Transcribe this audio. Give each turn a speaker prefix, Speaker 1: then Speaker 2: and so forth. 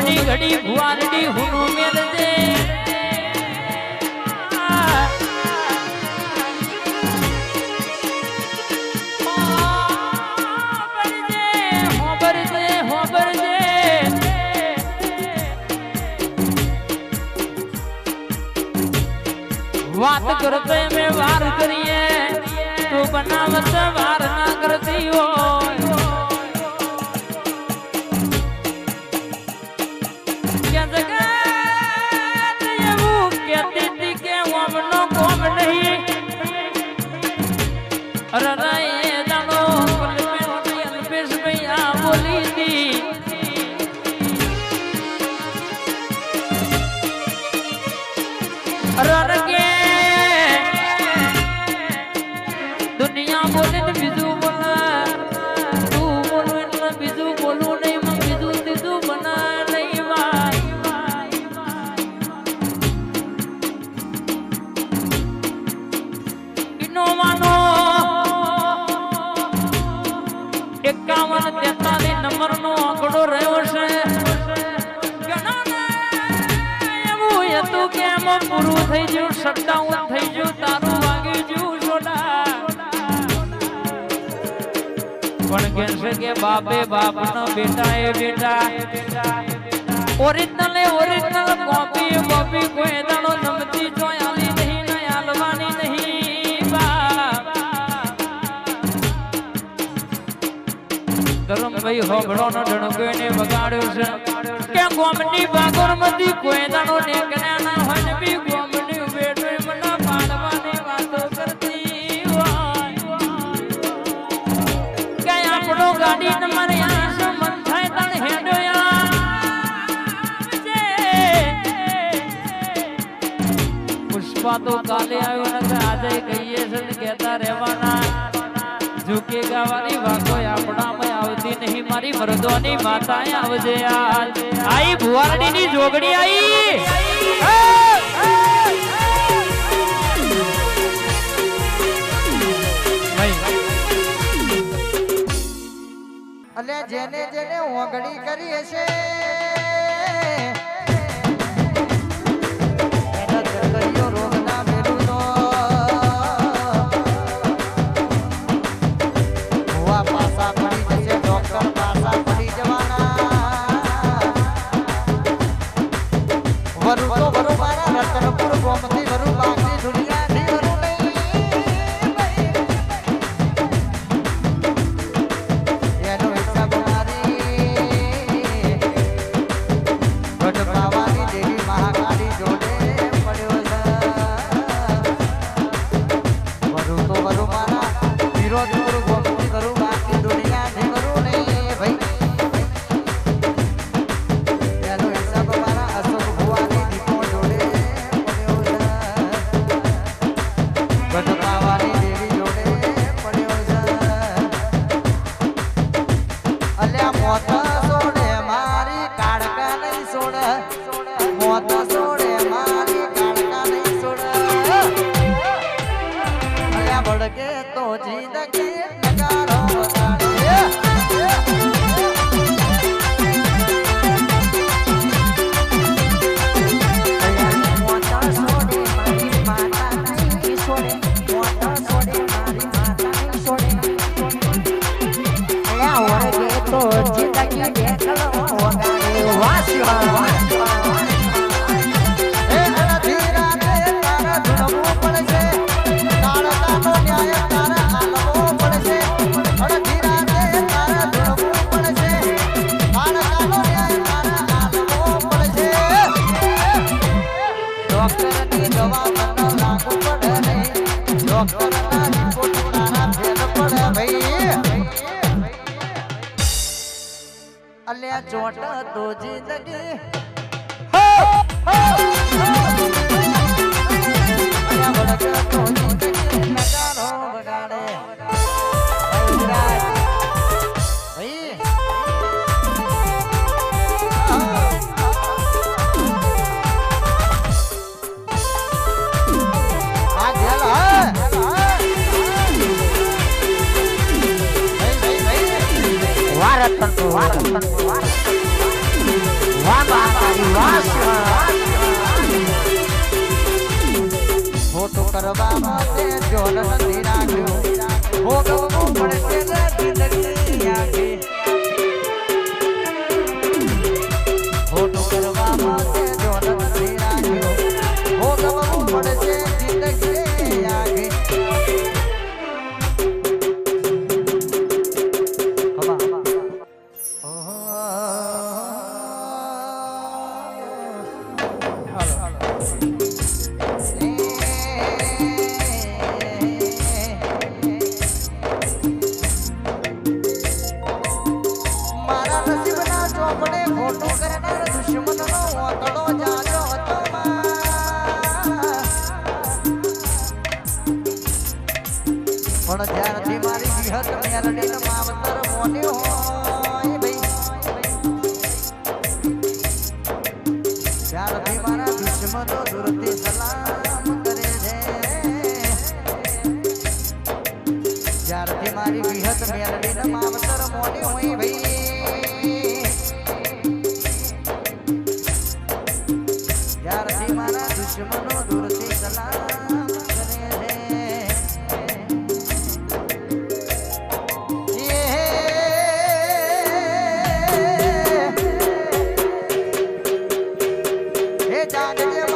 Speaker 1: ઘડી ઘડી ભુવારડી હુનું મેલજે વાત करते में वार करिए तू बनावत वार ना करती हो क्या जगत ये वो कहती थी कि वो अपनों कौम नहीं अरे ये जानो अल्पेश भैया बोली थी अरे के दुनिया बोले तो बिजू बोला तू बोलो इतना बिजू बोलू नहीं मैं बिजू बिजू बना नहीं भाई इनो मानो 51-43 नंबर नो आंकड़ो रह्यो छे घणा ने એવું હતું કે એમાં પૂરું થઈ ગયું શટડાઉન થઈ ગયું તારું વાગી ગયું છોડા પણ કહેશે કે બાપે બાપનો બેટા એ બેટા ઓરિજિનલ કોપી કોપી કોઈ દાડો નમતી જોઈ આલી નહીં ને આલવાની નહીં બાપ ધરમભાઈ હોબળો નો ઢણકોઈને બગાડ્યો છે કે ગોમની બાગોરમતી કોઈ દાડો નેકળ્યા ના હોય ને બી ગોમની બેટો મને પાડવાની વાતો કરતી હોય કે આપણો ગાડી તમારે આંસ મન થાય તણ હેડો આવજે પુષ્પા તો કાલે આવ્યો ને આજે કહીએ છે ને કહેતા રહેવાના ઝુકેગા વાળી વાતો આપણામાં આવતી નહીં મારી મરદોની માતા આવજે આઈ ભુવારડીની જોગડી આઈ
Speaker 2: અલે જેને જેને ઓગળી કરી છે એના જગરિયો રોગના મેલું તો ભુવા પાસા પડી જશે ડોક્ટર પાસા પડી જવાના વરુ તો વરુ મારા રતનપુર ગોમતી વરુ બાકી દુનિયા થી વરુ ભડકે તો જિંદગી નગારો અલ્યા ચોટ તો જિંદગી અલ્યા ભડકે તો જિંદગી નગારો બગાડે ભાઈ આ જેલ વારત વાહ મારા નસીબના ચોપડે ખોટું કરનાર દુશ્મનનો ઓતળો જાજો હતો પણ જ્યારથી મારી વિહત મેલડીનો માવતર મોન્યો હોય ભાઈ ત્યારથી મારા દુશ્મનો દૂરથી સલામ કરે છે જ્યારથી મારી વિહત મેલડીનો માવતર મોન્યો હોય ભાઈ ત્યારથી મારા દુશ્મનો દૂરથી સલામ કરે છે જાગજે